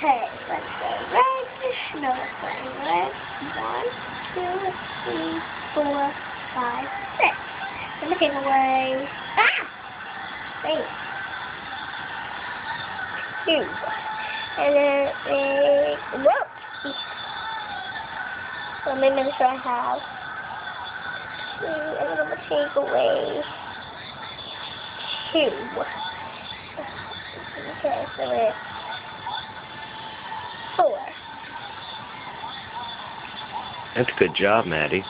Okay, let's go red. No, let's go red. 1, 2, 3, 4, 5, 6. Let me take away. Ah! Wait. 2. And then whoa! Let me make sure I have 2, and then I'm gonna take away 2. Okay, so it's 4. That's a good job, Maddie.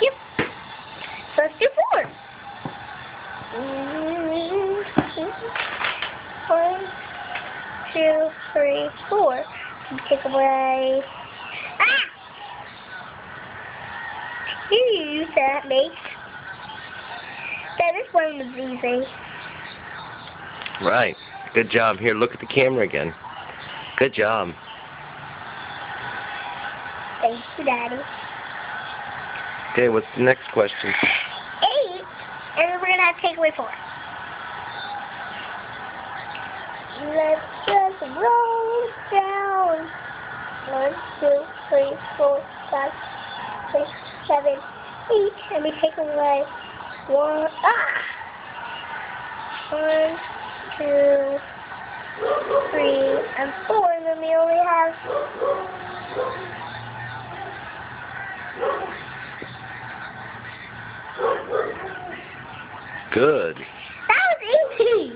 Yep. So let's do 4. 1, 2, 3, 4. Take away. Ah! 2 that makes. This one was easy. Right. Good job. Here, look at the camera again. Good job. Thank you, Daddy. Okay, what's the next question? 8, and then we're gonna have to take away 4. Let's just roll down. 1, 2, 3, 4, 5, 6, 7, 8, and we take away 1. Ah! 1, 2, 3, and 4, and then we only have. Good. That was easy.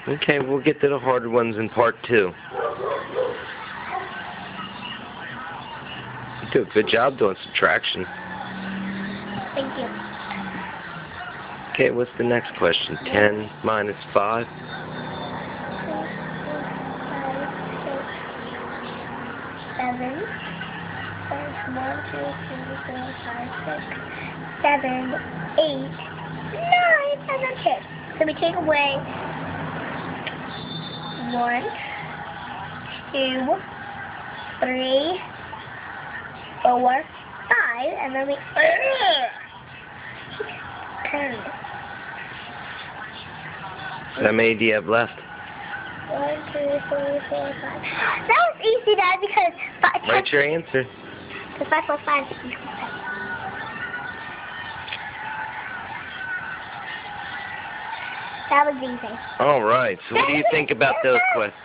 Okay, we'll get to the harder ones in part 2. You do a good job doing subtraction. Thank you. Okay, what's the next question? 10 minus 5? 1, 2, 3, 4, 5, 6, 7, 8, 9, and then 10. So we take away 1, 2, 3, 4, 5, and then we 10. How many do you have left? 1, 2, 3, 4, 5. That was easy, Dad, because Write your answer. because 5 plus 5 is 7. That was easy. All right. So what do you think about those questions?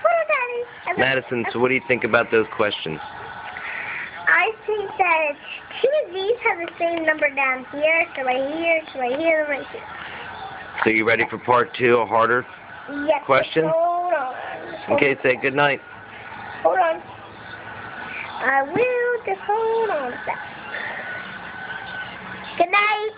Daddy. Madison, so what do you think about those questions? I think that 2 of these have the same number down here, so right here, so right here, and right here. So you ready for part 2, a harder Yes. question? Hold on. Okay, say good night. Hold on. I will just hold on a sec. Good night.